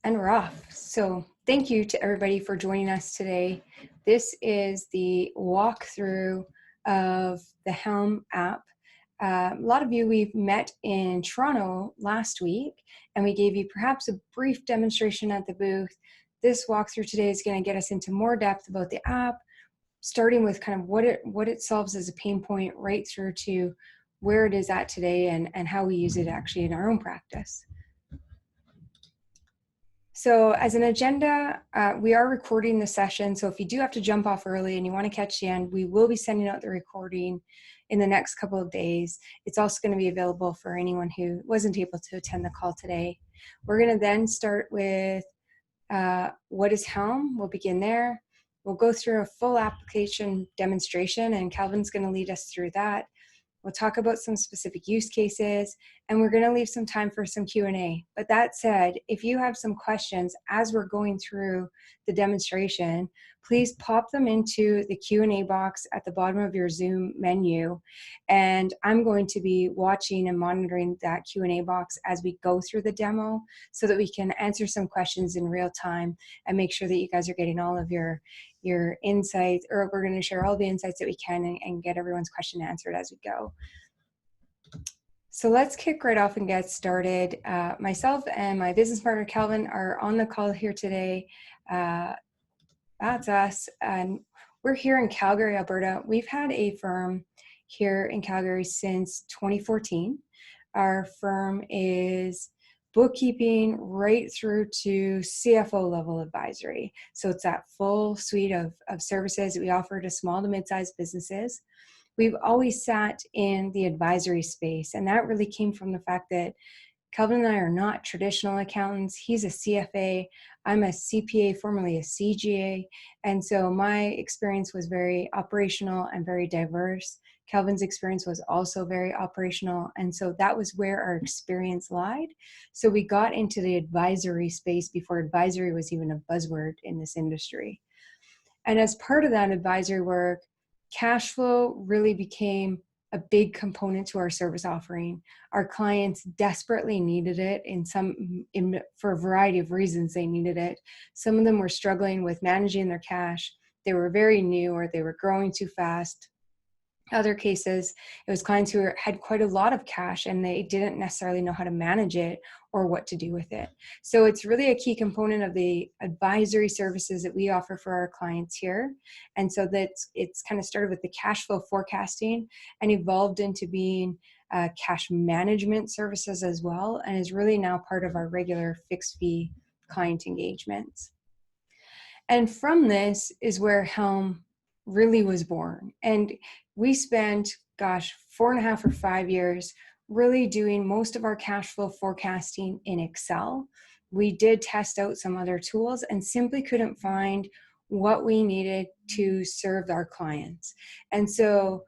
And we're off. So thank you to everybody for joining us today. This is the walkthrough of the Helm app. A lot of you we've met in Toronto last week, and we gave you perhaps a brief demonstration at the booth. This walkthrough today is going to get us into more depth about the app, starting with kind of what it solves as a pain point right through to where it is at today and how we use it actually in our own practice. So as an agenda, we are recording the session. So if you do have to jump off early and you want to catch the end, we will be sending out the recording in the next couple of days. It's also going to be available for anyone who wasn't able to attend the call today. We're going to then start with what is Helm? We'll begin there. We'll go through a full application demonstration, and Calvin's going to lead us through that. We'll talk about some specific use cases, and we're going to leave some time for some Q&A. But that said, if you have some questions as we're going through the demonstration, please pop them into the Q&A box at the bottom of your Zoom menu. And I'm going to be watching and monitoring that Q&A box as we go through the demo so that we can answer some questions in real time and make sure that you guys are getting all of your insights, or we're going to share all the insights that we can and get everyone's question answered as we go. So let's kick right off and get started. Myself and my business partner, Calvin, are on the call here today. That's us. And we're here in Calgary, Alberta. We've had a firm here in Calgary since 2014. Our firm is bookkeeping right through to CFO level advisory. So it's that full suite of services that we offer to small to mid-sized businesses. We've always sat in the advisory space, and that really came from the fact that Calvin and I are not traditional accountants. He's a CFA. I'm a CPA, formerly a CGA. And so my experience was very operational and very diverse. Calvin's experience was also very operational. And so that was where our experience lied. So we got into the advisory space before advisory was even a buzzword in this industry. And as part of that advisory work, cash flow really became a big component to our service offering. Our clients desperately needed it for a variety of reasons. They needed it. Some of them were struggling with managing their cash. They were very new, or they were growing too fast. Other cases, it was clients who had quite a lot of cash and they didn't necessarily know how to manage it or what to do with it. So it's really a key component of the advisory services that we offer for our clients here. And so it's kind of started with the cash flow forecasting and evolved into being cash management services as well, and is really now part of our regular fixed fee client engagements. And from this is where Helm really was born. And we spent, 4.5 or 5 years really doing most of our cash flow forecasting in Excel. We did test out some other tools and simply couldn't find what we needed to serve our clients. And so,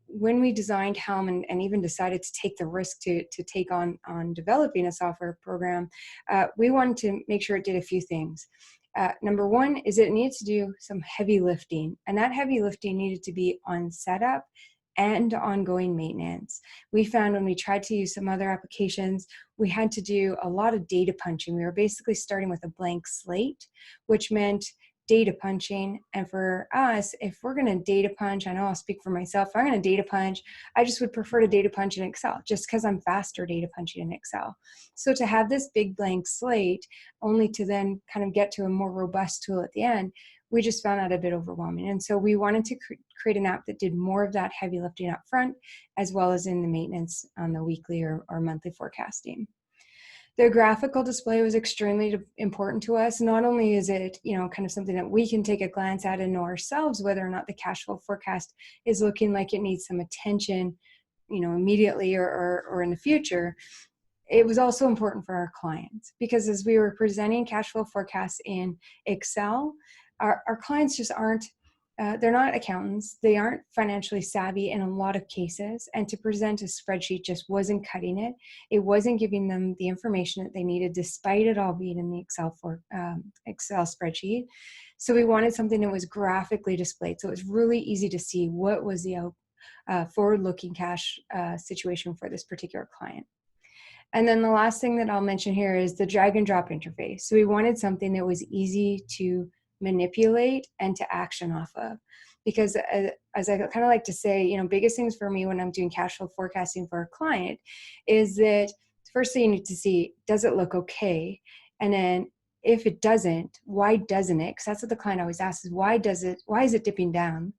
when we designed Helm and even decided to take the risk to take on developing a software program, we wanted to make sure it did a few things. Number one is it needed to do some heavy lifting, and that heavy lifting needed to be on setup and ongoing maintenance. We found when we tried to use some other applications, we had to do a lot of data punching. We were basically starting with a blank slate, which meant data punching. And for us, if we're going to data punch, I know I'll speak for myself, if I'm going to data punch, I just would prefer to data punch in Excel just because I'm faster data punching in Excel. So to have this big blank slate only to then kind of get to a more robust tool at the end, we just found that a bit overwhelming. And so we wanted to create an app that did more of that heavy lifting up front, as well as in the maintenance on the weekly or monthly forecasting. The graphical display was extremely important to us. Not only is it, kind of something that we can take a glance at and know ourselves whether or not the cash flow forecast is looking like it needs some attention, immediately or in the future. It was also important for our clients, because as we were presenting cash flow forecasts in Excel, our clients just aren't, they're not accountants. They aren't financially savvy in a lot of cases. And to present a spreadsheet just wasn't cutting it. It wasn't giving them the information that they needed, despite it all being in the Excel spreadsheet. So we wanted something that was graphically displayed. So it was really easy to see what was the forward-looking cash situation for this particular client. And then the last thing that I'll mention here is the drag and drop interface. So we wanted something that was easy to manipulate and to action off of. Because as I kind of like to say, you know, biggest things for me when I'm doing cash flow forecasting for a client is that first thing you need to see, does it look okay? And then if it doesn't, why doesn't it? Because that's what the client always asks is why is it dipping down?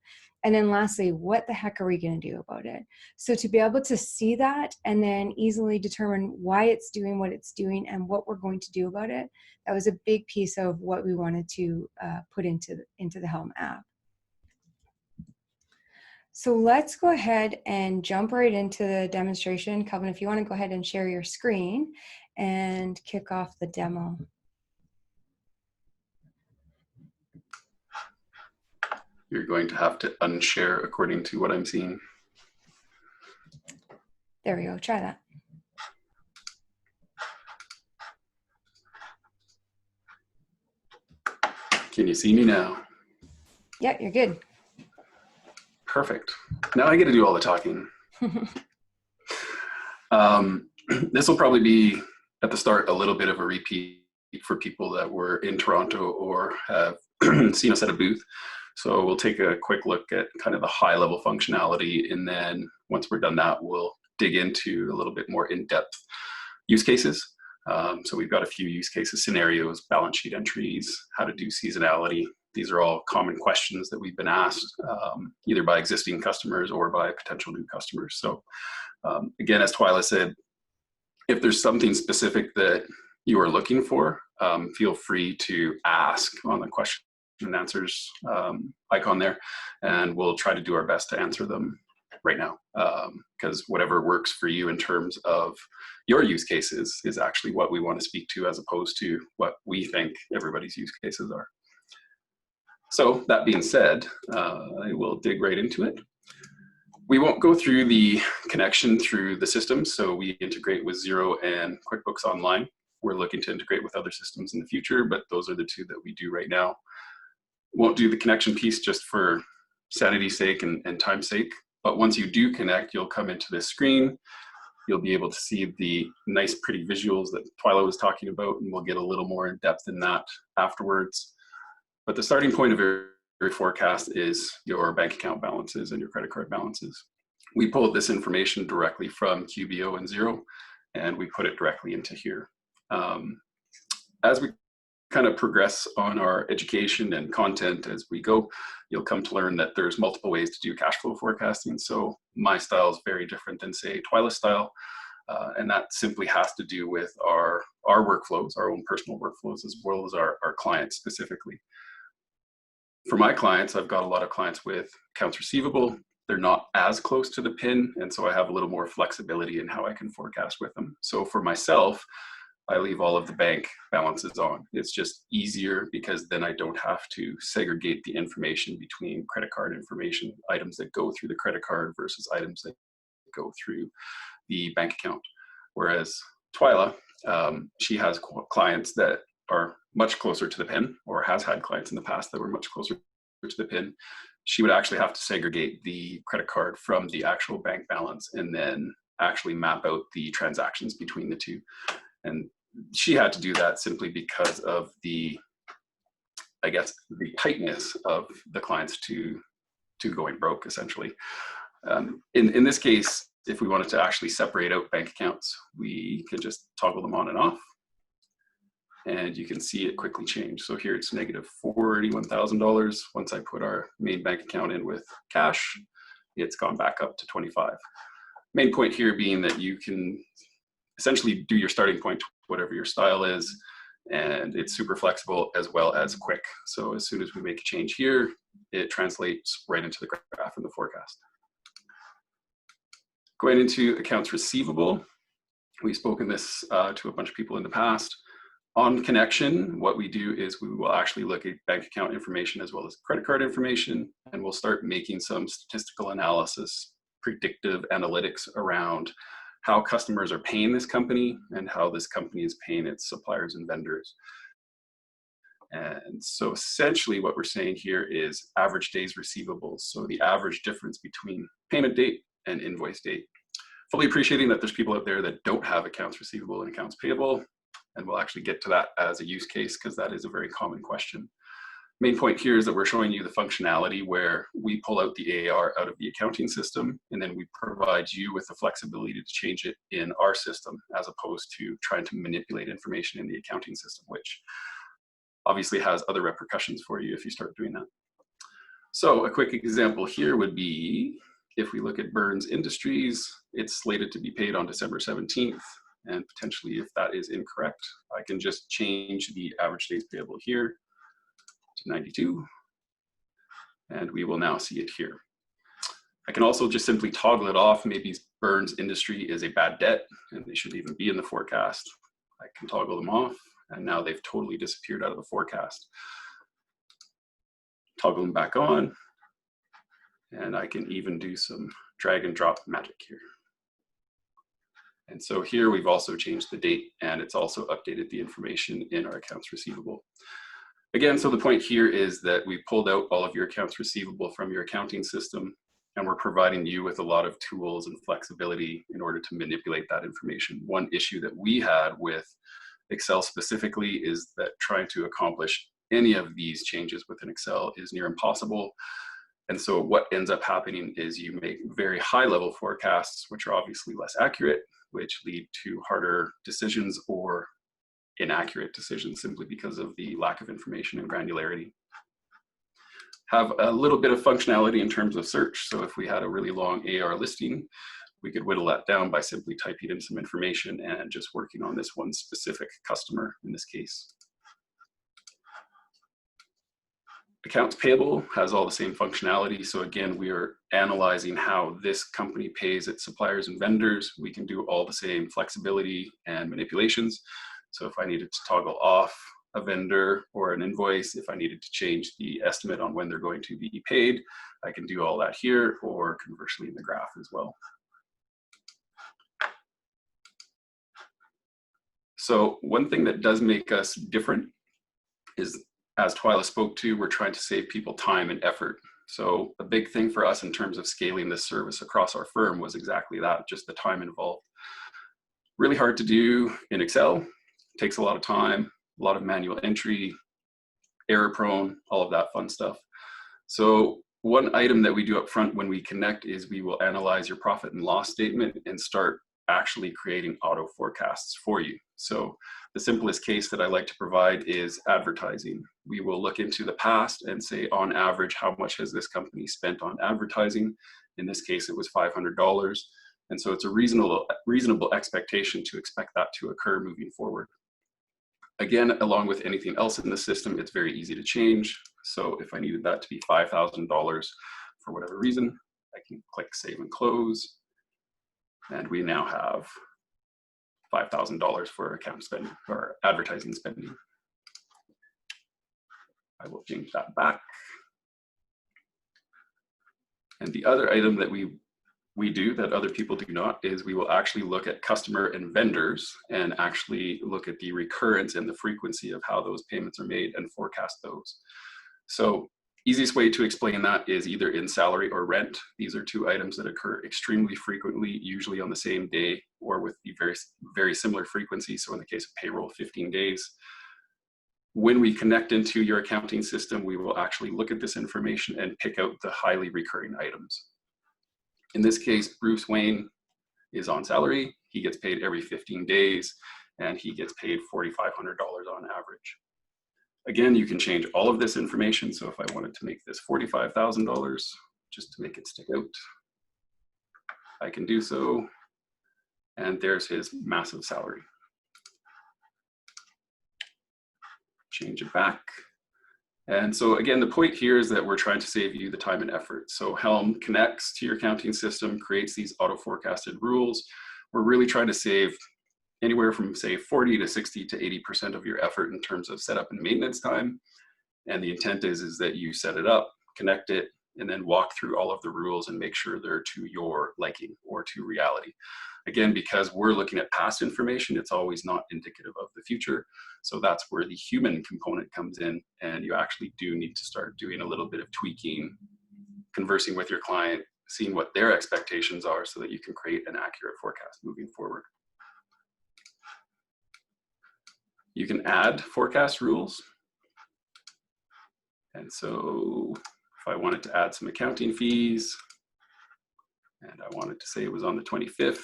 And then lastly, what the heck are we going to do about it? So to be able to see that and then easily determine why it's doing what it's doing and what we're going to do about it, that was a big piece of what we wanted to put into the Helm app. So let's go ahead and jump right into the demonstration. Kelvin, if you want to go ahead and share your screen and kick off the demo. You're going to have to unshare according to what I'm seeing. There we go, try that. Can you see me now? Yeah, you're good. Perfect. Now I get to do all the talking. This will probably be at the start a little bit of a repeat for people that were in Toronto or have seen us at a booth. So we'll take a quick look at kind of the high level functionality, and then once we're done that, we'll dig into a little bit more in-depth use cases. So we've got a few use cases, scenarios, balance sheet entries, how to do seasonality. These are all common questions that we've been asked either by existing customers or by potential new customers. So again, as Twyla said, if there's something specific that you are looking for, feel free to ask on the question and answers icon there, and we'll try to do our best to answer them right now, because whatever works for you in terms of your use cases is actually what we want to speak to, as opposed to what we think everybody's use cases are. So that being said, I will dig right into it. We won't go through the connection through the system. So we integrate with Xero and QuickBooks Online. We're looking to integrate with other systems in the future, but those are the two that we do right now. Won't do the connection piece just for sanity's sake and time's sake. But once you do connect, you'll come into this screen. You'll be able to see the nice, pretty visuals that Twyla was talking about, and we'll get a little more in depth in that afterwards. But the starting point of your forecast is your bank account balances and your credit card balances. We pulled this information directly from QBO and Xero, and we put it directly into here. As we kind of progress on our education and content as we go, you'll come to learn that there's multiple ways to do cash flow forecasting. So my style is very different than, say, Twyla's style, and that simply has to do with our workflows, our own personal workflows, as well as our clients specifically. For my clients, I've got a lot of clients with accounts receivable. They're not as close to the pin, and so I have a little more flexibility in how I can forecast with them. So for myself, I leave all of the bank balances on. It's just easier because then I don't have to segregate the information between credit card information, items that go through the credit card versus items that go through the bank account. Whereas Twyla, she has clients that are much closer to the pin, or has had clients in the past that were much closer to the pin. She would actually have to segregate the credit card from the actual bank balance and then actually map out the transactions between the two. And she had to do that simply because of the, I guess, the tightness of the clients to going broke, essentially. In this case, if we wanted to actually separate out bank accounts, we can just toggle them on and off, and you can see it quickly change. So here it's negative $41,000. Once I put our main bank account in with cash, it's gone back up to 25. Main point here being that you can essentially do your starting point, whatever your style is, and it's super flexible as well as quick. So as soon as we make a change here, it translates right into the graph in the forecast. Going into accounts receivable, we've spoken this to a bunch of people in the past. On connection, what we do is we will actually look at bank account information as well as credit card information, and we'll start making some statistical analysis, predictive analytics around how customers are paying this company and how this company is paying its suppliers and vendors. And so essentially what we're saying here is average days receivables. So the average difference between payment date and invoice date. fully appreciating that there's people out there that don't have accounts receivable and accounts payable, and we'll actually get to that as a use case because that is a very common question. Main point here is that we're showing you the functionality where we pull out the AR out of the accounting system, and then we provide you with the flexibility to change it in our system, as opposed to trying to manipulate information in the accounting system, which obviously has other repercussions for you if you start doing that. So a quick example here would be, if we look at Burns Industries, it's slated to be paid on December 17th, and potentially if that is incorrect, I can just change the average days payable here to 92, and we will now see it here. I can also just simply toggle it off. Maybe Burns Industry is a bad debt and they shouldn't even be in the forecast. I can toggle them off, and now they've totally disappeared out of the forecast. Toggle them back on, and I can even do some drag and drop magic here. And so here we've also changed the date, and it's also updated the information in our accounts receivable. Again, so the point here is that we pulled out all of your accounts receivable from your accounting system, and we're providing you with a lot of tools and flexibility in order to manipulate that information. One issue that we had with Excel specifically is that trying to accomplish any of these changes within Excel is near impossible. And so what ends up happening is you make very high level forecasts, which are obviously less accurate, which lead to harder decisions or inaccurate decisions simply because of the lack of information and granularity. Have a little bit of functionality in terms of search. So if we had a really long AR listing, we could whittle that down by simply typing in some information and just working on this one specific customer in this case. Accounts payable has all the same functionality. So again, we are analyzing how this company pays its suppliers and vendors. We can do all the same flexibility and manipulations. So if I needed to toggle off a vendor or an invoice, if I needed to change the estimate on when they're going to be paid, I can do all that here, or conversely in the graph as well. So one thing that does make us different is, as Twyla spoke to, we're trying to save people time and effort. So a big thing for us in terms of scaling this service across our firm was exactly that, just the time involved. Really hard to do in Excel, takes a lot of time, a lot of manual entry, error prone, all of that fun stuff. So one item that we do up front when we connect is we will analyze your profit and loss statement and start actually creating auto forecasts for you. So the simplest case that I like to provide is advertising. We will look into the past and say, on average, how much has this company spent on advertising? In this case, it was $500. And so it's a reasonable expectation to expect that to occur moving forward. Again, along with anything else in the system, it's very easy to change. So if I needed that to be $5,000 for whatever reason, I can click Save and Close. And we now have $5,000 for account spending or advertising spending. I will change that back. And the other item that we do that other people do not is we will actually look at customer and vendors and actually look at the recurrence and the frequency of how those payments are made and forecast those. So easiest way to explain that is either in salary or rent. These are two items that occur extremely frequently, usually on the same day or with the very similar frequency. So in the case of payroll, 15 days. When we connect into your accounting system, we will actually look at this information and pick out the highly recurring items. In this case, Bruce Wayne is on salary. He gets paid every 15 days and he gets paid $4,500 on average. Again, you can change all of this information. So if I wanted to make this $45,000, just to make it stick out, I can do so. And there's his massive salary. Change it back. And so again, the point here is that we're trying to save you the time and effort. So Helm connects to your accounting system, creates these auto forecasted rules. We're really trying to save anywhere from say 40 to 60 to 80% of your effort in terms of setup and maintenance time. And the intent is that you set it up, connect it, and then walk through all of the rules and make sure they're to your liking or to reality. Again, because we're looking at past information, it's always not indicative of the future. So that's where the human component comes in, and you actually do need to start doing a little bit of tweaking, conversing with your client, seeing what their expectations are so that you can create an accurate forecast moving forward. You can add forecast rules. And so if I wanted to add some accounting fees, and I wanted to say it was on the 25th,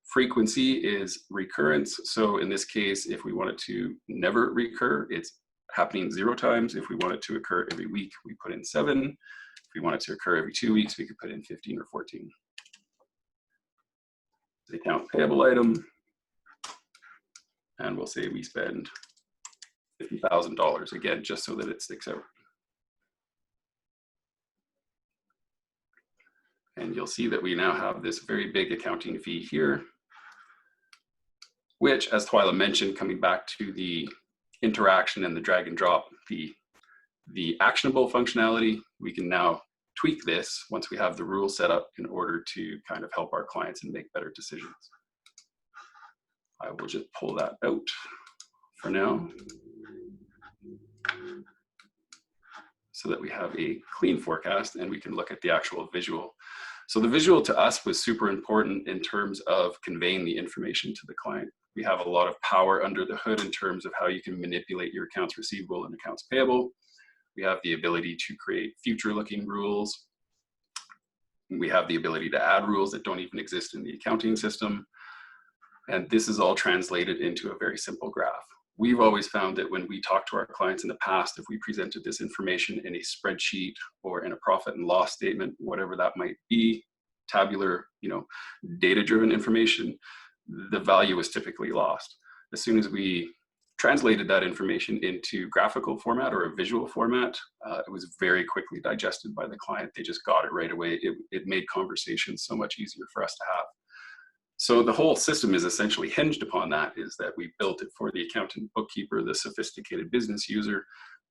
frequency is recurrence. So in this case, if we want it to never recur, it's happening 0 times. If we want it to occur every week, we put in 7. If we want it to occur every 2 weeks, we could put in 15 or 14. The account payable item, and we'll say we spend $50,000 again, just so that it sticks out. And you'll see that we now have this very big accounting fee here, which, as Twyla mentioned, coming back to the interaction and the drag and drop, the actionable functionality, we can now tweak this once we have the rules set up in order to kind of help our clients and make better decisions. I will just pull that out for now so that we have a clean forecast and we can look at the actual visual. So the visual to us was super important in terms of conveying the information to the client. We have a lot of power under the hood in terms of how you can manipulate your accounts receivable and accounts payable. We have the ability to create future-looking rules. We have the ability to add rules that don't even exist in the accounting system. And this is all translated into a very simple graph. We've always found that when we talk to our clients in the past, if we presented this information in a spreadsheet or in a profit and loss statement, whatever that might be, tabular, data-driven information, the value was typically lost. As soon as we translated that information into graphical format or a visual format, it was very quickly digested by the client. They just got it right away. It made conversations so much easier for us to have. So the whole system is essentially hinged upon that, is that we built it for the accountant, bookkeeper, the sophisticated business user,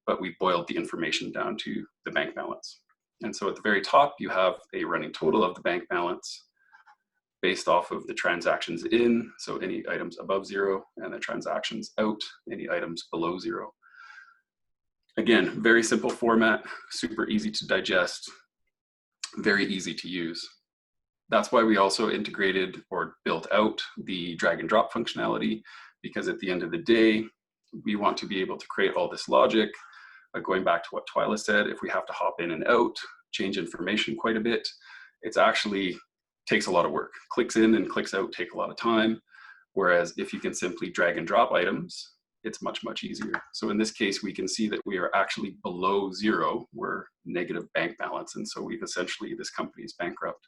but we boiled the information down to the bank balance. And so at the very top, you have a running total of the bank balance based off of the transactions in, so any items above 0, and the transactions out, any items below 0. Again, very simple format, super easy to digest, very easy to use. That's why we also integrated or built out the drag and drop functionality, because at the end of the day, we want to be able to create all this logic. Going back to what Twyla said, if we have to hop in and out, change information quite a bit, it's actually takes a lot of work. Clicks in and clicks out take a lot of time. Whereas if you can simply drag and drop items, it's much, much easier. So in this case, we can see that we are actually below 0. We're negative bank balance. And so we've essentially, this company is bankrupt.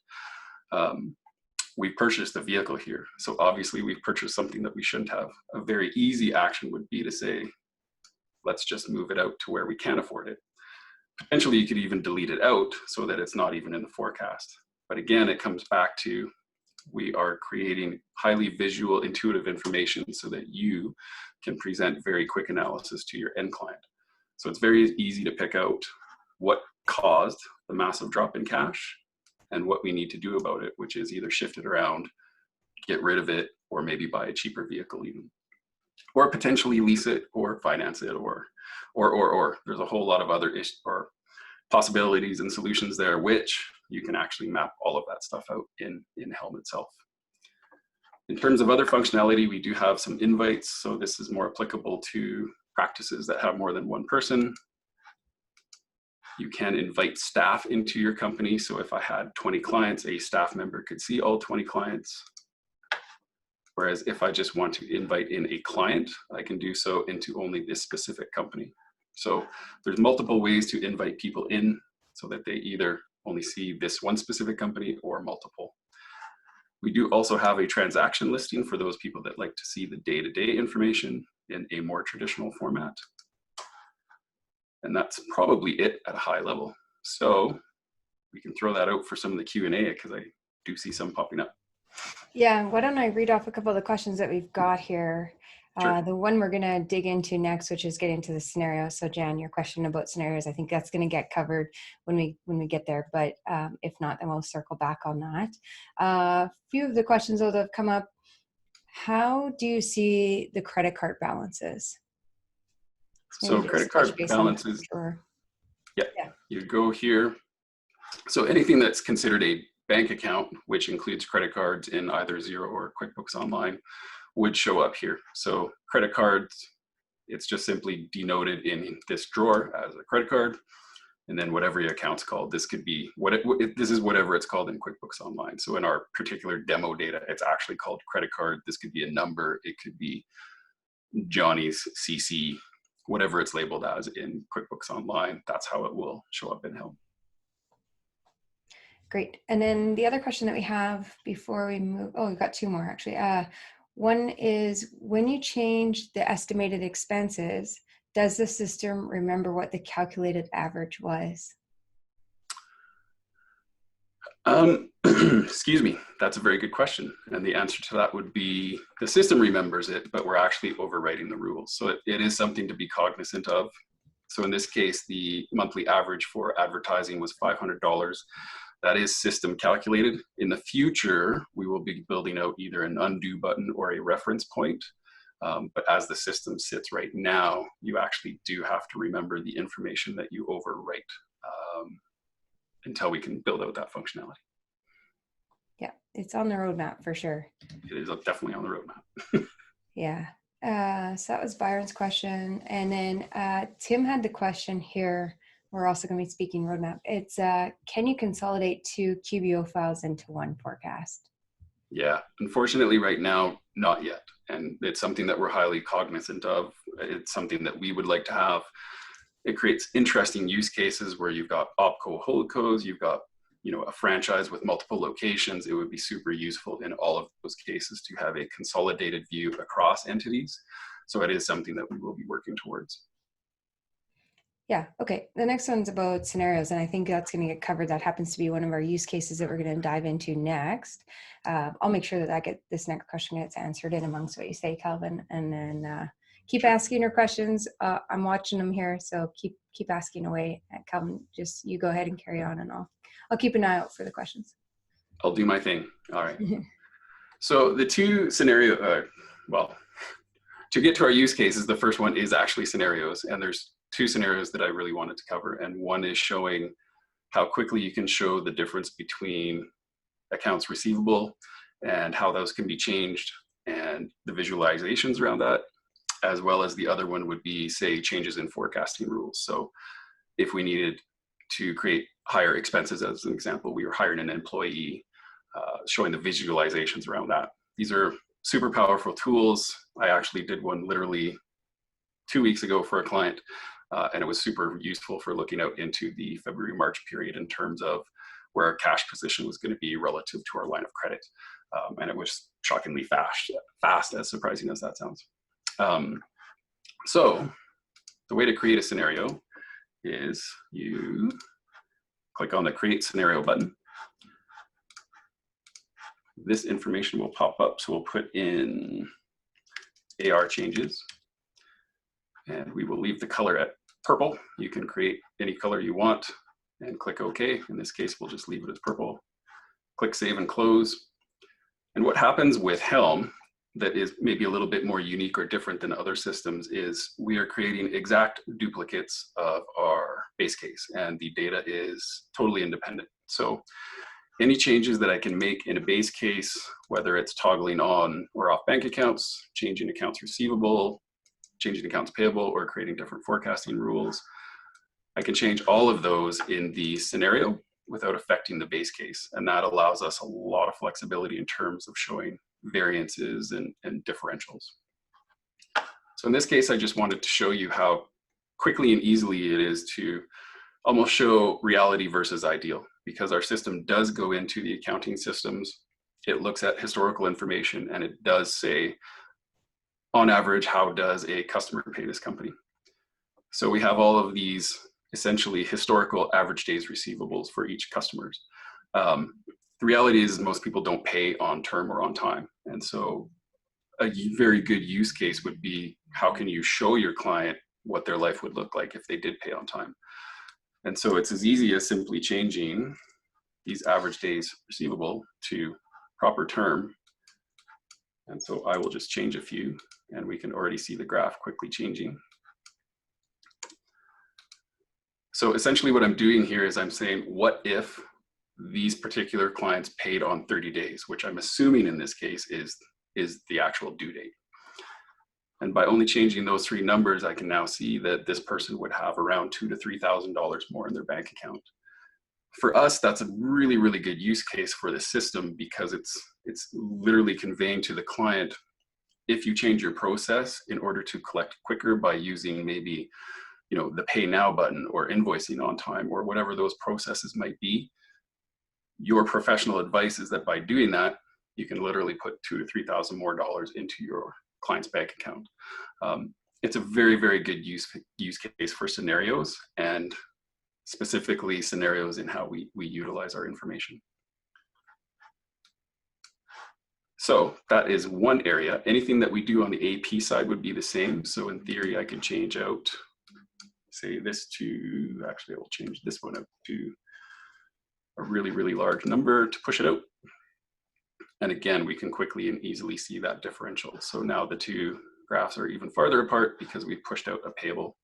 We purchased a vehicle here. So obviously we've purchased something that we shouldn't have. A very easy action would be to say, let's just move it out to where we can afford it. Potentially you could even delete it out so that it's not even in the forecast. But again, it comes back to, we are creating highly visual, intuitive information so that you can present very quick analysis to your end client. So it's very easy to pick out what caused the massive drop in cash and what we need to do about it, which is either shift it around, get rid of it, or maybe buy a cheaper vehicle even. Or potentially lease it or finance it, or. There's a whole lot of other possibilities and solutions there, which you can actually map all of that stuff out in Helm itself. In terms of other functionality, we do have some invites. So this is more applicable to practices that have more than one person. You can invite staff into your company. So if I had 20 clients, a staff member could see all 20 clients. Whereas if I just want to invite in a client, I can do so into only this specific company. So there's multiple ways to invite people in so that they either only see this one specific company or multiple. We do also have a transaction listing for those people that like to see the day-to-day information in a more traditional format. And that's probably it at a high level. So we can throw that out for some of the Q&A because I do see some popping up. Yeah, why don't I read off a couple of the questions that we've got here. Sure. The one we're going to dig into next, which is getting to the scenario. So Jan, your question about scenarios, I think that's going to get covered when we get there. But if not, then we'll circle back on that. A few of the questions though that have come up. How do you see the credit card balances? So credit card balances. Sure. Yeah. You go here. So anything that's considered a bank account, which includes credit cards in either Xero or QuickBooks Online, would show up here. So credit cards, it's just simply denoted in this drawer as a credit card. And then whatever your account's called, this could be this is whatever it's called in QuickBooks Online. So in our particular demo data, it's actually called credit card. This could be a number. It could be Johnny's CC, whatever it's labeled as in QuickBooks Online. That's how it will show up in Helm. Great. And then the other question that we have before we move, oh, we've got two more actually. One is, when you change the estimated expenses, does the system remember what the calculated average was? Excuse me, that's a very good question. And the answer to that would be the system remembers it, but we're actually overwriting the rules. So it is something to be cognizant of. So in this case, the monthly average for advertising was $500. That is system calculated. In the future, we will be building out either an undo button or a reference point. But as the system sits right now, you actually do have to remember the information that you overwrite until we can build out that functionality. Yeah, it's on the roadmap for sure. It is definitely on the roadmap. Yeah. So that was Byron's question. And then Tim had the question here. We're also going to be speaking roadmap. It's, can you consolidate two QBO files into one forecast? Yeah, unfortunately right now, not yet. And it's something that we're highly cognizant of. It's something that we would like to have. It creates interesting use cases where you've got opco holdcos, you've got a franchise with multiple locations. It would be super useful in all of those cases to have a consolidated view across entities. So it is something that we will be working towards. Yeah, okay. The next one's about scenarios, and I think that's going to get covered. That happens to be one of our use cases that we're going to dive into next. I'll make sure that this next question gets answered in amongst what you say, Calvin, and then keep asking your questions. I'm watching them here, so keep asking away. Calvin, just you go ahead and carry on, and I'll keep an eye out for the questions. I'll do my thing. All right. So the two scenario, to get to our use cases, the first one is actually scenarios, and there's two scenarios that I really wanted to cover. And one is showing how quickly you can show the difference between accounts receivable and how those can be changed and the visualizations around that, as well as the other one would be, say, changes in forecasting rules. So if we needed to create higher expenses, as an example, we were hiring an employee, showing the visualizations around that. These are super powerful tools. I actually did one literally 2 weeks ago for a client. And it was super useful for looking out into the February-March period in terms of where our cash position was going to be relative to our line of credit. And it was shockingly fast, as surprising as that sounds. So the way to create a scenario is you click on the Create Scenario button. This information will pop up, so we'll put in AR changes. And we will leave the color at purple. You can create any color you want and click OK. In this case, we'll just leave it as purple. Click Save and Close. And what happens with Helm that is maybe a little bit more unique or different than other systems is we are creating exact duplicates of our base case, and the data is totally independent. So any changes that I can make in a base case, whether it's toggling on or off bank accounts, changing accounts receivable, changing accounts payable, or creating different forecasting rules, I can change all of those in the scenario without affecting the base case. And that allows us a lot of flexibility in terms of showing variances and differentials. So in this case, I just wanted to show you how quickly and easily it is to almost show reality versus ideal, because our system does go into the accounting systems. It looks at historical information and it does say, on average, how does a customer pay this company? So we have all of these essentially historical average days receivables for each customers. The reality is most people don't pay on term or on time. And so a very good use case would be, how can you show your client what their life would look like if they did pay on time? And so it's as easy as simply changing these average days receivable to proper term. And so I will just change a few, and we can already see the graph quickly changing. So essentially what I'm doing here is I'm saying, what if these particular clients paid on 30 days, which I'm assuming in this case is the actual due date. And by only changing those three numbers, I can now see that this person would have around $2,000 to $3,000 more in their bank account. For us, that's a really, really good use case for the system, because it's literally conveying to the client, if you change your process in order to collect quicker by using maybe, you know, the pay now button or invoicing on time or whatever those processes might be, your professional advice is that by doing that, you can literally put $2,000 to $3,000 more into your client's bank account. It's a very, very good use case for scenarios, and specifically scenarios in how we utilize our information. So that is one area. Anything that we do on the AP side would be the same. So in theory, I could change out, say this to, actually I will change this one out to a really, really large number to push it out. And again, we can quickly and easily see that differential. So now the two graphs are even farther apart because we've pushed out a payable.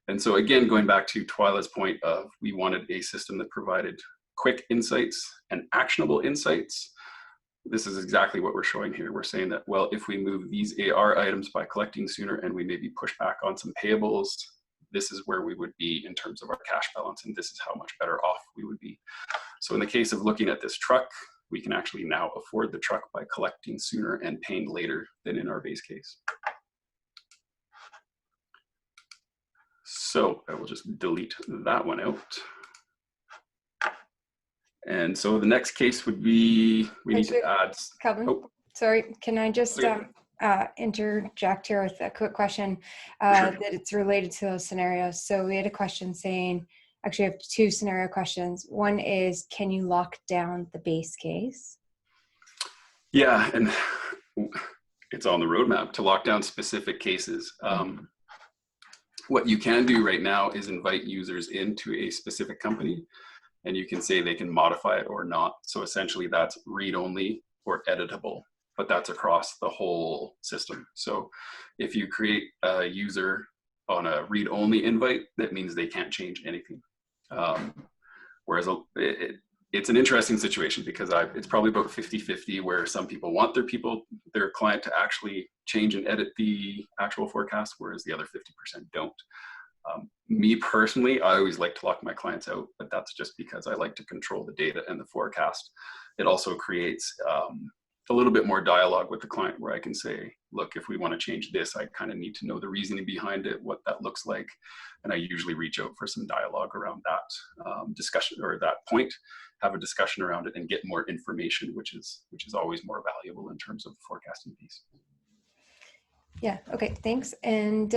And so again, going back to Twyla's point of, we wanted a system that provided quick insights and actionable insights. This is exactly what we're showing here. We're saying that, well, if we move these AR items by collecting sooner and we maybe push back on some payables, this is where we would be in terms of our cash balance, and this is how much better off we would be. So in the case of looking at this truck, we can actually now afford the truck by collecting sooner and paying later than in our base case. So I will just delete that one out. And so the next case would be, we need to add. Calvin, oh, sorry, can I just interject here with a quick question that it's related to those scenarios. So we had a question saying, actually I have two scenario questions. One is, can you lock down the base case? Yeah, and it's on the roadmap to lock down specific cases. What you can do right now is invite users into a specific company, and you can say they can modify it or not. So essentially that's read-only or editable, but that's across the whole system. So if you create a user on a read-only invite, that means they can't change anything. Whereas it's an interesting situation, because it's probably about 50-50, where some people want their client to actually change and edit the actual forecast, whereas the other 50% don't. Me personally, I always like to lock my clients out, but that's just because I like to control the data and the forecast. It also creates a little bit more dialogue with the client, where I can say, look, if we want to change this, I kind of need to know the reasoning behind it, what that looks like. And I usually reach out for some dialogue around that discussion, or that point, have a discussion around it and get more information, which is always more valuable in terms of the forecasting piece. Yeah, okay, thanks. And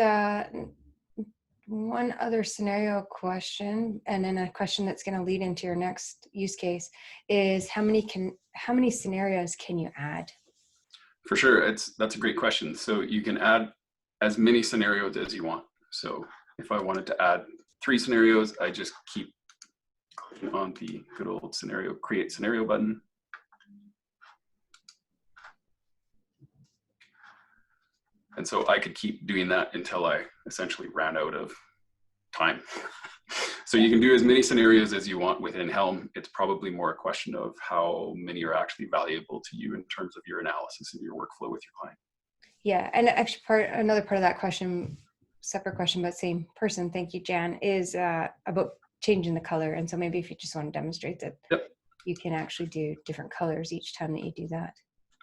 one other scenario question, and then a question that's going to lead into your next use case, is how many scenarios can you add? For sure, that's a great question. So you can add as many scenarios as you want. So if I wanted to add 3 scenarios, I just keep clicking on the good old create scenario button. And so I could keep doing that until I essentially ran out of time. So you can do as many scenarios as you want within Helm. It's probably more a question of how many are actually valuable to you in terms of your analysis and your workflow with your client. Yeah, and actually another part of that question, separate question, but same person, thank you, Jan, is about changing the color. And so maybe if you just want to demonstrate that, yep, you can actually do different colors each time that you do that.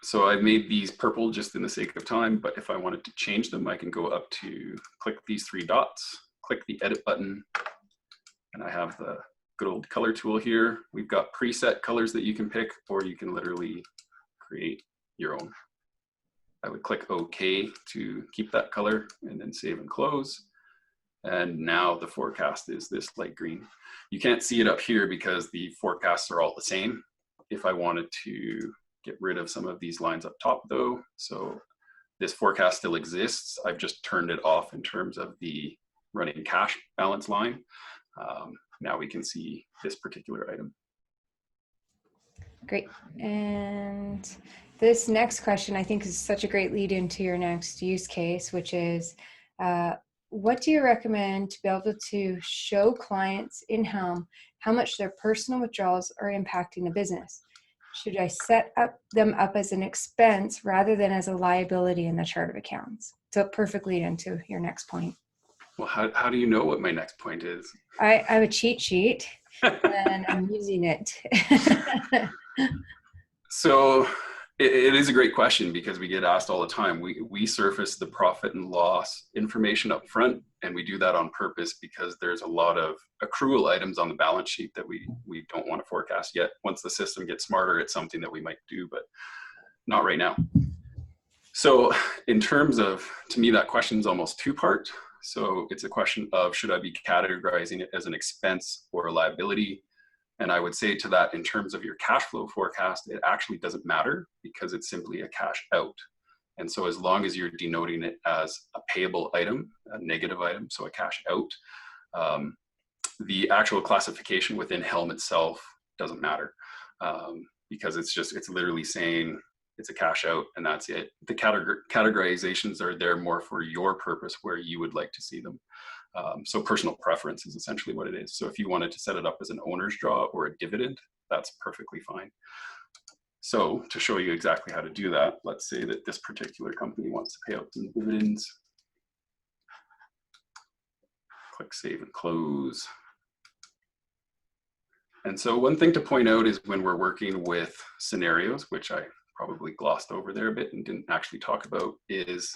So I made these purple just in the sake of time, but if I wanted to change them, I can go up to click these 3 dots, click the edit button, and I have the good old color tool here. We've got preset colors that you can pick, or you can literally create your own. I would click OK to keep that color, and then save and close. And now the forecast is this light green. You can't see it up here because the forecasts are all the same. If I wanted to get rid of some of these lines up top though, so this forecast still exists, I've just turned it off in terms of the running cash balance line. Now we can see this particular item. Great. And this next question I think is such a great lead into your next use case, which is what do you recommend to be able to show clients in Helm how much their personal withdrawals are impacting the business? Should I set them up as an expense rather than as a liability in the chart of accounts? So it perfectly into your next point. Well, how do you know what my next point is? I have a cheat sheet and I'm using it. So it is a great question because we get asked all the time. We surface the profit and loss information up front, and we do that on purpose because there's a lot of accrual items on the balance sheet that we don't want to forecast yet. Once the system gets smarter, it's something that we might do, but not right now. So in terms of, to me, that question is almost two-part. So it's a question of, should I be categorizing it as an expense or a liability? And I would say to that, in terms of your cash flow forecast, it actually doesn't matter because it's simply a cash out. And so as long as you're denoting it as a payable item, a negative item, so a cash out, the actual classification within Helm itself doesn't matter, because it's literally saying it's a cash out and that's it. The categorizations are there more for your purpose where you would like to see them. So personal preference is essentially what it is. So if you wanted to set it up as an owner's draw or a dividend, that's perfectly fine. So to show you exactly how to do that, let's say that this particular company wants to pay out some dividends. Click save and close. And so one thing to point out is when we're working with scenarios, which I probably glossed over there a bit and didn't actually talk about, is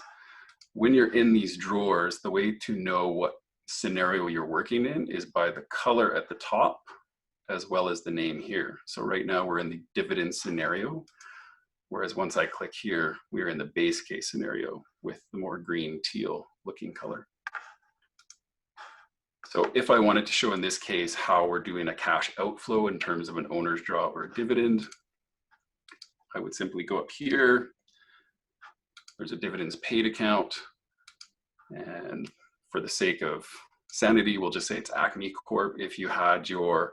when you're in these drawers, the way to know what scenario you're working in is by the color at the top as well as the name here. So right now we're in the dividend scenario, whereas once I click here, we're in the base case scenario with the more green teal looking color. So if I wanted to show in this case how we're doing a cash outflow in terms of an owner's draw or a dividend, I would simply go up here. There's a dividends paid account. And for the sake of sanity, we'll just say it's Acme Corp. If you had your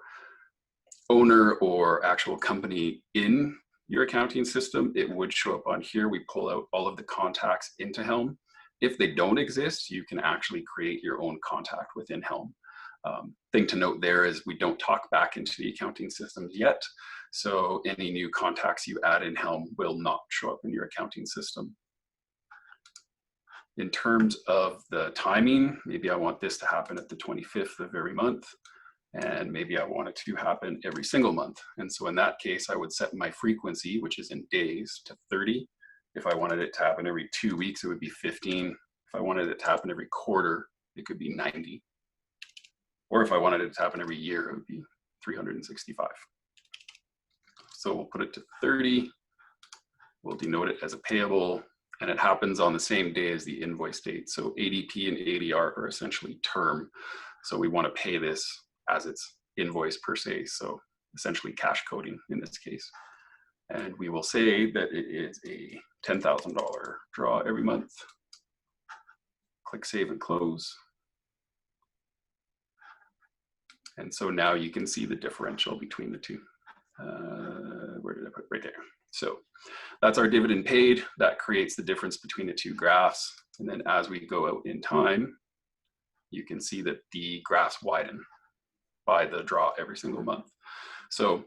owner or actual company in your accounting system, it would show up on here. We pull out all of the contacts into Helm. If they don't exist, you can actually create your own contact within Helm. Thing to note there is we don't talk back into the accounting systems yet. So any new contacts you add in Helm will not show up in your accounting system. In terms of the timing, maybe I want this to happen at the 25th of every month, and maybe I want it to happen every single month. And so in that case, I would set my frequency, which is in days, to 30. If I wanted it to happen every 2 weeks, it would be 15. If I wanted it to happen every quarter, it could be 90. Or if I wanted it to happen every year, it would be 365. So we'll put it to 30. We'll denote it as a payable. And it happens on the same day as the invoice date. So ADP and ADR are essentially term. So we want to pay this as its invoice per se. So essentially cash coding in this case. And we will say that it is a $10,000 draw every month. Click save and close. And so now you can see the differential between the two. Where did I put it? Right there. So that's our dividend paid. That creates the difference between the two graphs. And then as we go out in time, you can see that the graphs widen by the draw every single month. So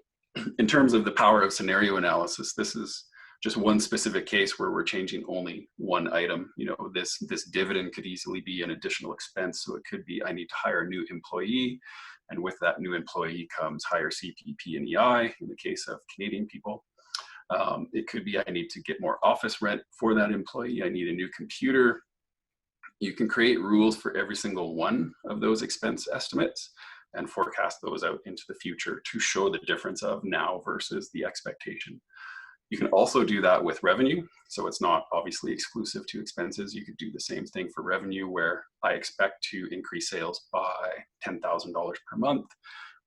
in terms of the power of scenario analysis, this is just one specific case where we're changing only one item. You know, this dividend could easily be an additional expense. So it could be, I need to hire a new employee. And with that new employee comes higher CPP and EI in the case of Canadian people. It could be I need to get more office rent for that employee. I need a new computer. You can create rules for every single one of those expense estimates and forecast those out into the future to show the difference of now versus the expectation. You can also do that with revenue. So it's not obviously exclusive to expenses. You could do the same thing for revenue where I expect to increase sales by $10,000 per month.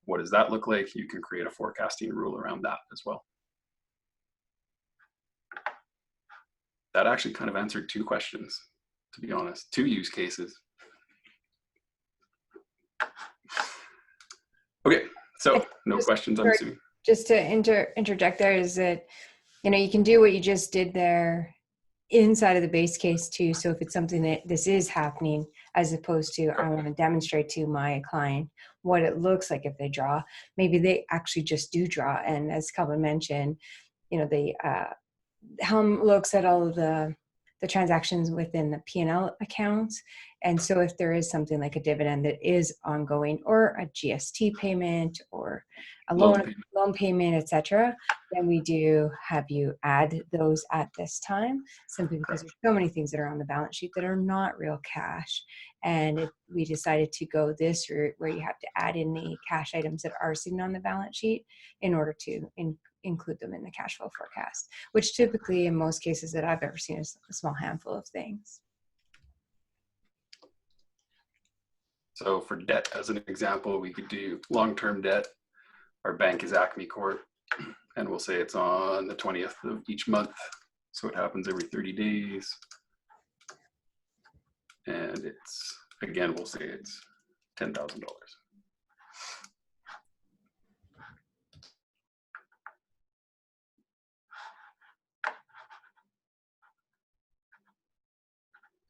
What does that look like? You can create a forecasting rule around that as well. That actually kind of answered two questions, to be honest, two use cases. Okay, so no questions, I'm assuming. Just to interject there is that, you know, you can do what you just did there inside of the base case too. So if it's something that this is happening, as opposed to I want to demonstrate to my client what it looks like if they draw, maybe they actually just do draw. And as Calvin mentioned, the Helm looks at all of the transactions within the P&L accounts. And so if there is something like a dividend that is ongoing, or a GST payment, or a loan payment, etc., then we do have you add those at this time, simply because there's so many things that are on the balance sheet that are not real cash. And we decided to go this route where you have to add in the cash items that are sitting on the balance sheet in order to include them in the cash flow forecast, which typically in most cases that I've ever seen is a small handful of things. So for debt, as an example, we could do long-term debt. Our bank is Acme Corp, and we'll say it's on the 20th of each month. So it happens every 30 days. And it's, again, we'll say it's $10,000.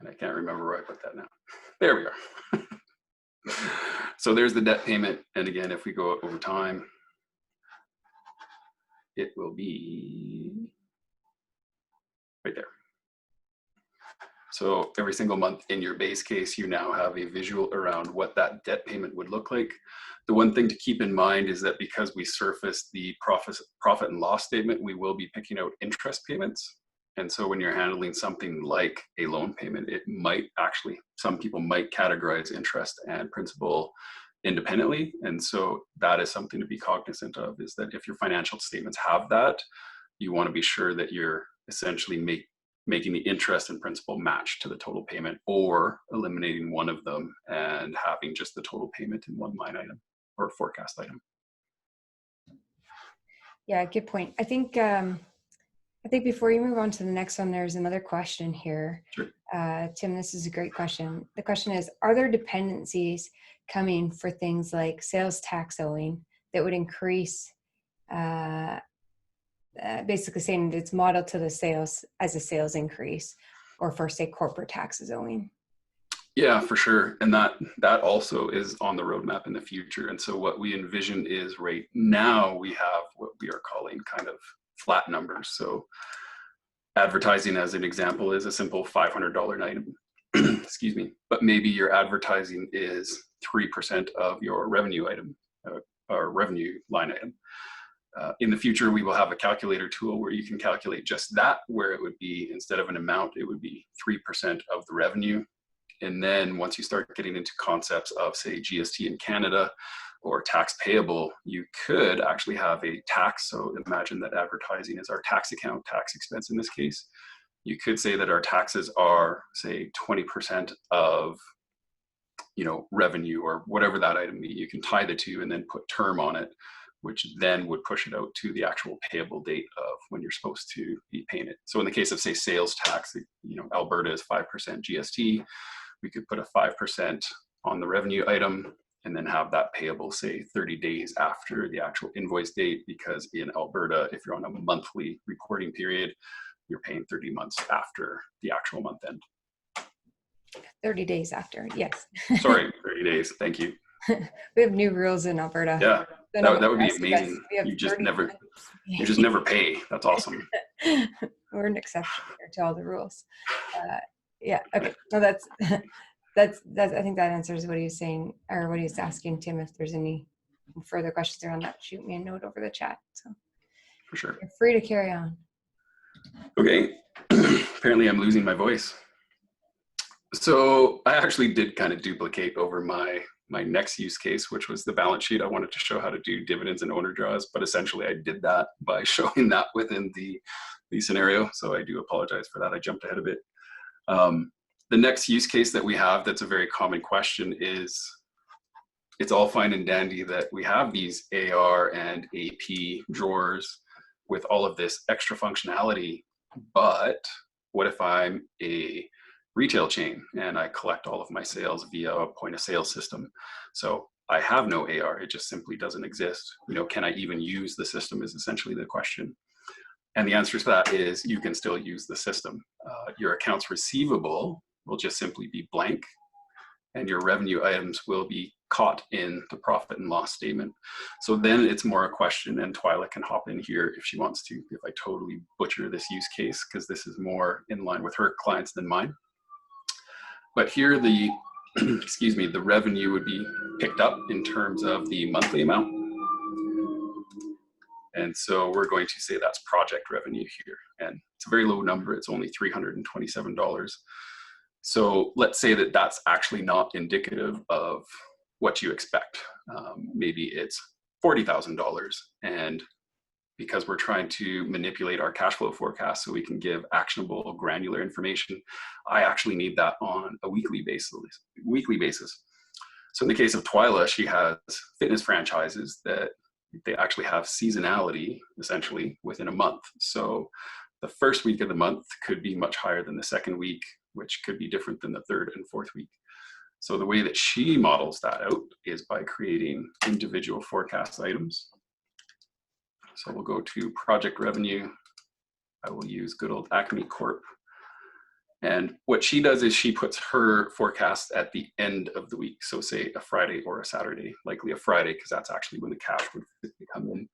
And I can't remember where I put that now. There we are. So there's the debt payment. And again, if we go over time, it will be right there. So every single month in your base case, you now have a visual around what that debt payment would look like. The one thing to keep in mind is that because we surfaced the profit and loss statement, we will be picking out interest payments. And so when you're handling something like a loan payment, it might actually, some people might categorize interest and principal independently. And so that is something to be cognizant of, is that if your financial statements have that, you want to be sure that you're essentially making the interest and principal match to the total payment, or eliminating one of them and having just the total payment in one line item or forecast item. Yeah, good point. I think before you move on to the next one, there's another question here. Sure. Tim, this is a great question. The question is, are there dependencies coming for things like sales tax owing that would increase, basically saying it's modeled to the sales as a sales increase, or for, say, corporate taxes owing? Yeah, for sure. And that also is on the roadmap in the future. And so what we envision is right now we have what we are calling kind of flat numbers. So advertising, as an example, is a simple $500 item. Excuse me. But maybe your advertising is 3% of your revenue item, or revenue line item. In the future, we will have a calculator tool where you can calculate just that, where it would be, instead of an amount, it would be 3% of the revenue. And then once you start getting into concepts of, say, GST in Canada or tax payable, you could actually have a tax. So imagine that advertising is our tax account, tax expense in this case. You could say that our taxes are, say, 20% of, revenue, or whatever that item be. You can tie the two and then put term on it, which then would push it out to the actual payable date of when you're supposed to be paying it. So in the case of, say, sales tax, Alberta is 5% GST. We could put a 5% on the revenue item and then have that payable, say, 30 days after the actual invoice date, because in Alberta, if you're on a monthly reporting period, you're paying 30 months after the actual month end. 30 days after, yes. Sorry, 30 days. Thank you. We have new rules in Alberta. Yeah, that would be amazing. You just never pay. That's awesome. We're an exception here to all the rules. Yeah. Okay. No, that's. I think that answers what he was saying, or what he was asking, Tim. If there's any further questions around that, shoot me a note over the chat. So for sure, you're free to carry on. Okay. Apparently, I'm losing my voice. So I actually did kind of duplicate over my next use case, which was the balance sheet. I wanted to show how to do dividends and owner draws, but essentially I did that by showing that within the scenario. So I do apologize for that. I jumped ahead a bit. The next use case that we have, that's a very common question, is it's all fine and dandy that we have these AR and AP drawers with all of this extra functionality, but what if I'm a retail chain and I collect all of my sales via a point of sale system? So I have no AR, it just simply doesn't exist. Can I even use the system is essentially the question. And the answer to that is you can still use the system. Your accounts receivable will just simply be blank, and your revenue items will be caught in the profit and loss statement. So then it's more a question, and Twyla can hop in here if she wants to, if I totally butcher this use case, because this is more in line with her clients than mine. But here the, excuse me, the revenue would be picked up in terms of the monthly amount. And so we're going to say that's project revenue here. And it's a very low number. It's only $327. So let's say that that's actually not indicative of what you expect. Maybe it's $40,000. And because we're trying to manipulate our cash flow forecast so we can give actionable, granular information, I actually need that on a weekly basis. So in the case of Twyla, she has fitness franchises that they actually have seasonality essentially within a month. So the first week of the month could be much higher than the second week, which could be different than the third and fourth week. So the way that she models that out is by creating individual forecast items. So we'll go to project revenue. I will use good old Acme Corp. And what she does is she puts her forecast at the end of the week. So say a Friday or a Saturday, likely a Friday, because that's actually when the cash would come in.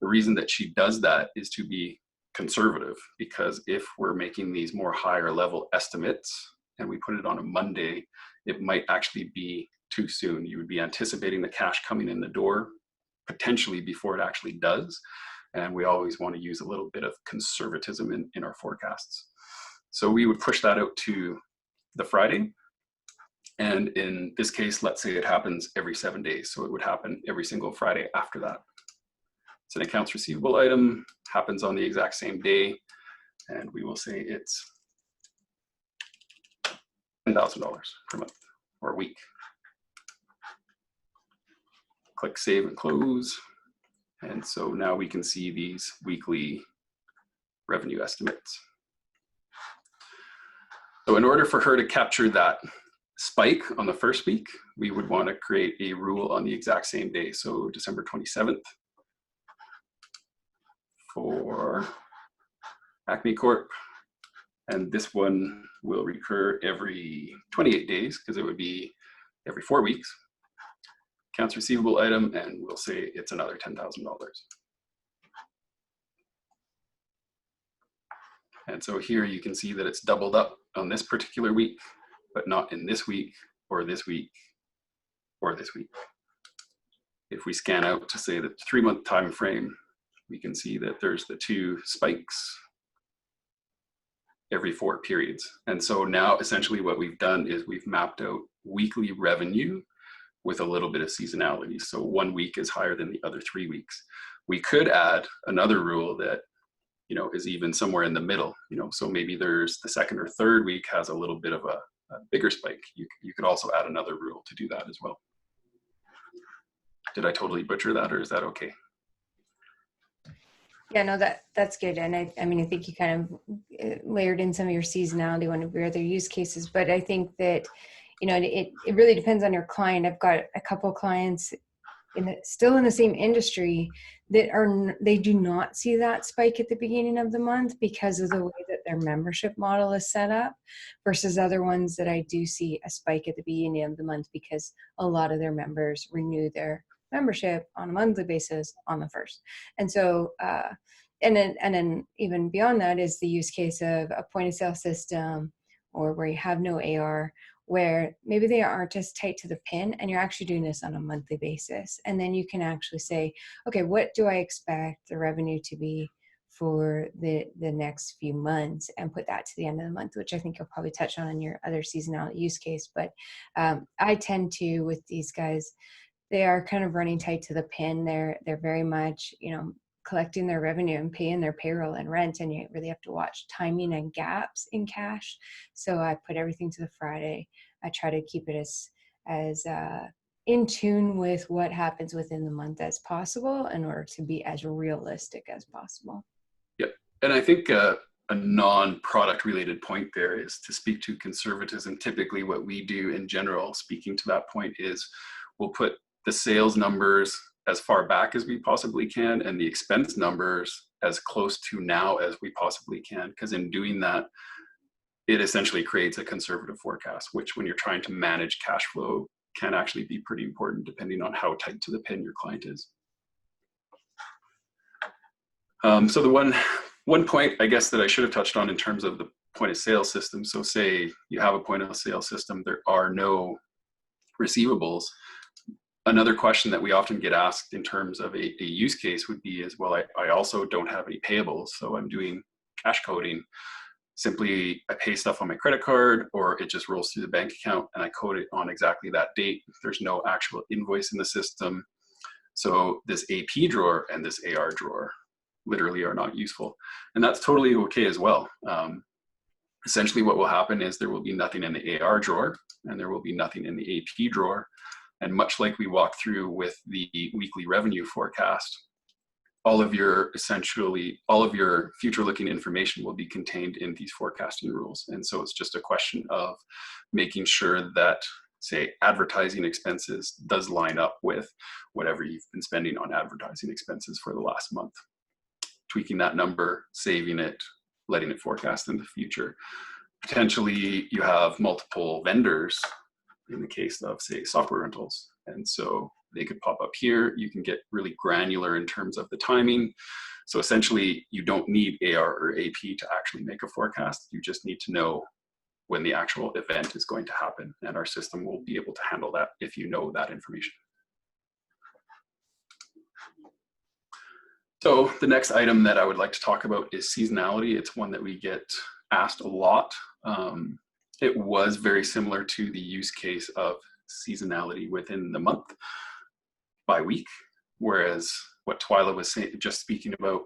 The reason that she does that is to be conservative, because if we're making these more higher level estimates and we put it on a Monday, it might actually be too soon. You would be anticipating the cash coming in the door potentially before it actually does. And we always want to use a little bit of conservatism in our forecasts. So we would push that out to the Friday. And in this case, let's say it happens every 7 days. So it would happen every single Friday after that. It's an accounts receivable item, happens on the exact same day. And we will say it's $10,000 per month or week. Click save and close. And so now we can see these weekly revenue estimates. So in order for her to capture that spike on the first week, we would want to create a rule on the exact same day. So December 27th for Acme Corp. And this one will recur every 28 days because it would be every 4 weeks. Accounts receivable item, and we'll say it's another $10,000. And so here you can see that it's doubled up on this particular week, but not in this week or this week or this week. If we scan out to say the 3-month time frame, we can see that there's the 2 spikes every 4 periods. And so now essentially what we've done is we've mapped out weekly revenue with a little bit of seasonality. So 1 week is higher than the other 3 weeks. We could add another rule that, is even somewhere in the middle, so maybe there's the 2nd or 3rd week has a little bit of a bigger spike. You could also add another rule to do that as well. Did I totally butcher that, or is that okay? Yeah, no, that's good. And I mean, I think you kind of layered in some of your seasonality, one of your other use cases, but I think that, it really depends on your client. I've got a couple of clients still in the same industry that they do not see that spike at the beginning of the month because of the way that their membership model is set up, versus other ones that I do see a spike at the beginning of the month because a lot of their members renew their membership on a monthly basis on the 1st. And so, and then even beyond that is the use case of a point of sale system, or where you have no AR, where maybe they aren't as tight to the pin and you're actually doing this on a monthly basis. And then you can actually say, okay, what do I expect the revenue to be for the next few months, and put that to the end of the month, which I think you'll probably touch on in your other seasonality use case. But I tend to, with these guys, they are kind of running tight to the pin. They're very much, collecting their revenue and paying their payroll and rent, and you really have to watch timing and gaps in cash. So I put everything to the Friday. I try to keep it as in tune with what happens within the month as possible in order to be as realistic as possible. Yep. And I think a non-product related point there is to speak to conservatism. Typically what we do in general, speaking to that point, is we'll put the sales numbers as far back as we possibly can and the expense numbers as close to now as we possibly can, because in doing that, it essentially creates a conservative forecast, which when you're trying to manage cash flow can actually be pretty important depending on how tight to the pin your client is. So the one point, I guess, that I should have touched on in terms of the point of sale system. So say you have a point of sale system, there are no receivables. Another question that we often get asked in terms of a use case would be is, well, I also don't have any payables, so I'm doing cash coding. Simply, I pay stuff on my credit card, or it just rolls through the bank account and I code it on exactly that date. There's no actual invoice in the system. So this AP drawer and this AR drawer literally are not useful. And that's totally okay as well. Essentially what will happen is there will be nothing in the AR drawer and there will be nothing in the AP drawer. And much like we walked through with the weekly revenue forecast, all of your future looking information will be contained in these forecasting rules. And so it's just a question of making sure that, say, advertising expenses does line up with whatever you've been spending on advertising expenses for the last month. Tweaking that number, saving it, letting it forecast in the future. Potentially you have multiple vendors in the case of, say, software rentals. And so they could pop up here. You can get really granular in terms of the timing. So essentially you don't need AR or AP to actually make a forecast. You just need to know when the actual event is going to happen. And our system will be able to handle that if you know that information. So the next item that I would like to talk about is seasonality. It's one that we get asked a lot. It was very similar to the use case of seasonality within the month by week, whereas what Twyla was just speaking about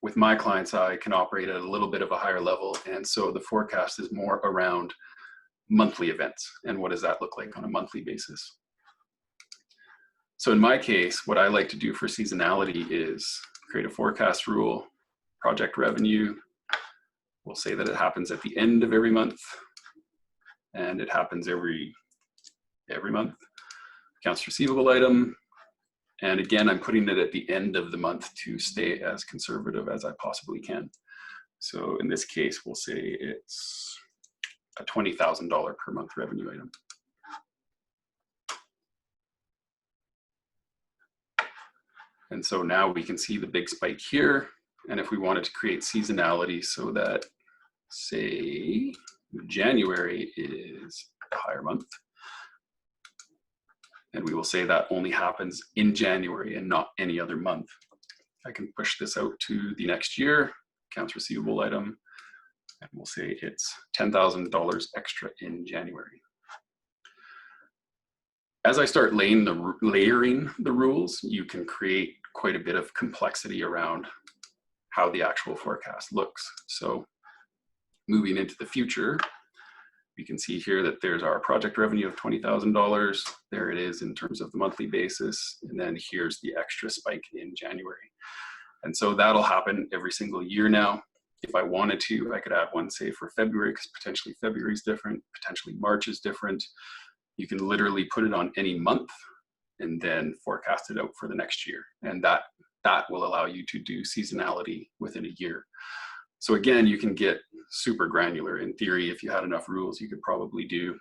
with my clients, I can operate at a little bit of a higher level. And so the forecast is more around monthly events. And what does that look like on a monthly basis? So in my case, what I like to do for seasonality is create a forecast rule, project revenue. We'll say that it happens at the end of every month, and it happens every month. Accounts receivable item, and again, I'm putting it at the end of the month to stay as conservative as I possibly can. So in this case, we'll say it's a $20,000 per month revenue item. And so now we can see the big spike here. And if we wanted to create seasonality so that, say, January is a higher month, and we will say that only happens in January and not any other month, I can push this out to the next year, accounts receivable item, and we'll say it's $10,000 extra in January. As I start layering the rules, you can create quite a bit of complexity around how the actual forecast looks. So moving into the future, we can see here that there's our project revenue of $20,000. There it is in terms of the monthly basis. And then here's the extra spike in January. And so that'll happen every single year now. If I wanted to, I could add one, say, for February, because potentially February is different, potentially March is different. You can literally put it on any month and then forecast it out for the next year. And that will allow you to do seasonality within a year. So again, you can get super granular. In theory, if you had enough rules, you could probably do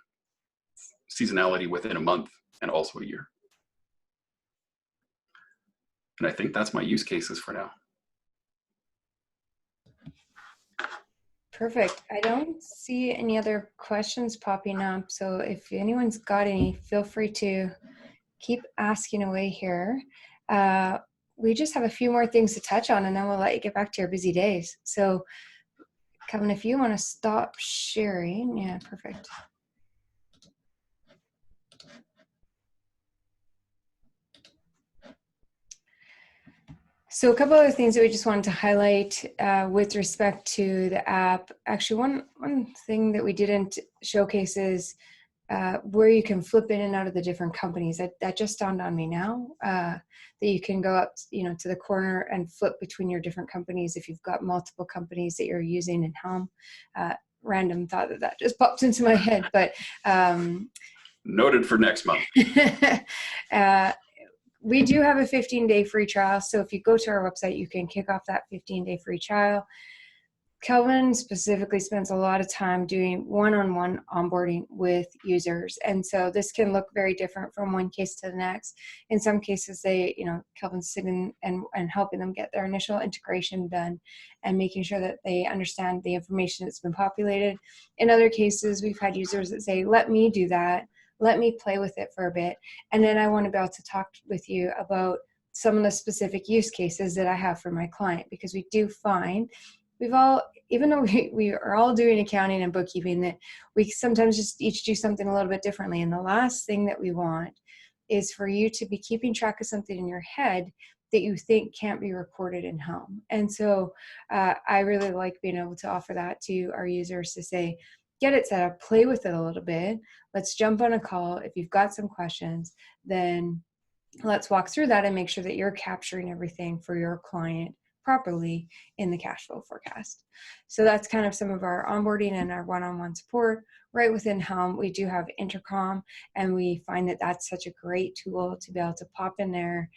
seasonality within a month and also a year. And I think that's my use cases for now. Perfect. I don't see any other questions popping up. So if anyone's got any, feel free to keep asking away here. We just have a few more things to touch on and then we'll let you get back to your busy days. So Kevin, if you want to stop sharing, yeah, perfect. So a couple other things that we just wanted to highlight with respect to the app. Actually, one thing that we didn't showcase is where you can flip in and out of the different companies. That just dawned on me now, that you can go up, to the corner and flip between your different companies if you've got multiple companies that you're using in Helm. Random thought that just popped into my head, but noted for next month. we do have a 15-day free trial. So if you go to our website, you can kick off that 15-day free trial. Kelvin specifically spends a lot of time doing one-on-one onboarding with users. And so this can look very different from one case to the next. In some cases, Kelvin's sitting and helping them get their initial integration done and making sure that they understand the information that's been populated. In other cases, we've had users that say, let me do that. Let me play with it for a bit. And then I want to be able to talk with you about some of the specific use cases that I have for my client, because we do find even though we are all doing accounting and bookkeeping, that we sometimes just each do something a little bit differently. And the last thing that we want is for you to be keeping track of something in your head that you think can't be recorded in Helm. And so I really like being able to offer that to our users to say, get it set up, play with it a little bit. Let's jump on a call. If you've got some questions, then let's walk through that and make sure that you're capturing everything for your client properly in the cash flow forecast. So that's kind of some of our onboarding and our one-on-one support. Right within Helm, we do have Intercom, and we find that that's such a great tool to be able to pop in there,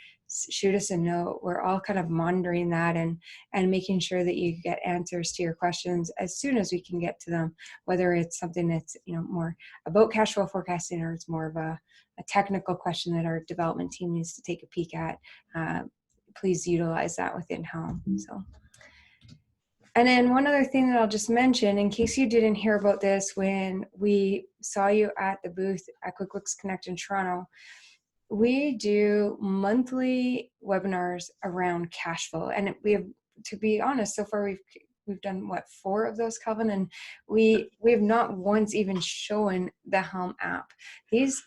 shoot us a note. We're all kind of monitoring that and making sure that you get answers to your questions as soon as we can get to them, whether it's something that's more about cash flow forecasting, or it's more of a technical question that our development team needs to take a peek at. Please utilize that within Helm. So, and then one other thing that I'll just mention, in case you didn't hear about this when we saw you at the booth at QuickBooks Connect in Toronto, we do monthly webinars around cash flow. And we have, to be honest, so far we've done 4 of those, Kelvin, and we have not once even shown the Helm app. These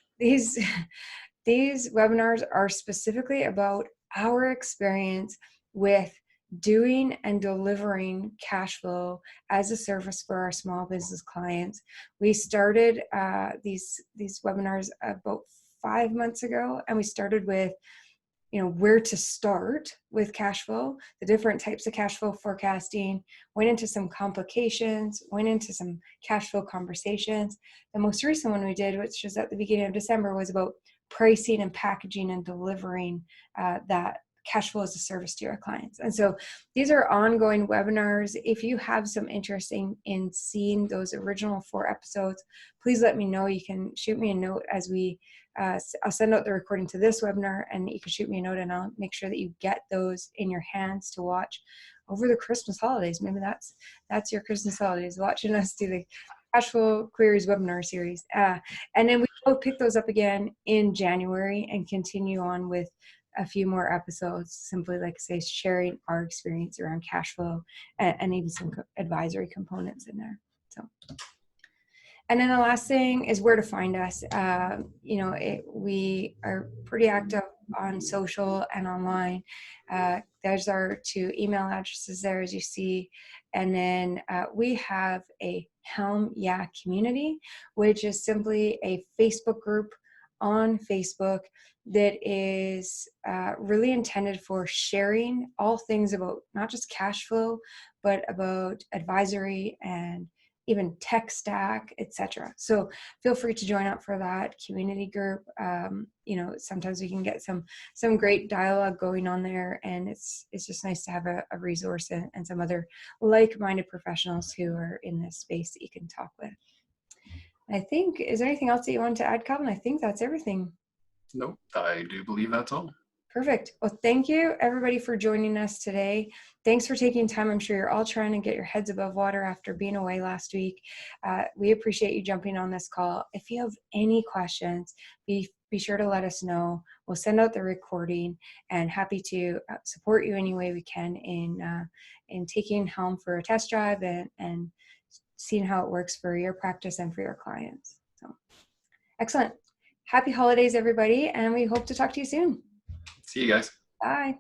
webinars are specifically about our experience with doing and delivering cash flow as a service for our small business clients. We started these webinars about 5 months ago, and we started with where to start with cash flow, the different types of cash flow forecasting, went into some complications, went into some cash flow conversations. The most recent one we did, which was at the beginning of December, was about pricing and packaging and delivering that cash flow as a service to your clients. And so these are ongoing webinars. If you have some interest in seeing those original 4 episodes, please let me know. You can shoot me a note as I'll send out the recording to this webinar, and you can shoot me a note, and I'll make sure that you get those in your hands to watch over the Christmas holidays. Maybe that's your Christmas holidays, watching us do the cash flow queries webinar series. And then we will pick those up again in January and continue on with a few more episodes, simply, like I say, sharing our experience around cash flow and even some advisory components in there. So. And then the last thing is where to find us. We are pretty active on social and online. There's our 2 email addresses there, as you see. And then we have a Helm community, which is simply a Facebook group on Facebook that is really intended for sharing all things about not just cash flow, but about advisory and even tech stack, etc. So feel free to join up for that community group. Sometimes we can get some great dialogue going on there, and it's just nice to have a resource and some other like-minded professionals who are in this space that you can talk with. I think, is there anything else that you want to add, Calvin? I think that's everything. Nope, I do believe that's all. Perfect. Well, thank you everybody for joining us today. Thanks for taking time. I'm sure you're all trying to get your heads above water after being away last week. We appreciate you jumping on this call. If you have any questions, be sure to let us know. We'll send out the recording, and happy to support you any way we can in taking Helm for a test drive and seeing how it works for your practice and for your clients. So excellent. Happy holidays, everybody, and we hope to talk to you soon. See you guys. Bye.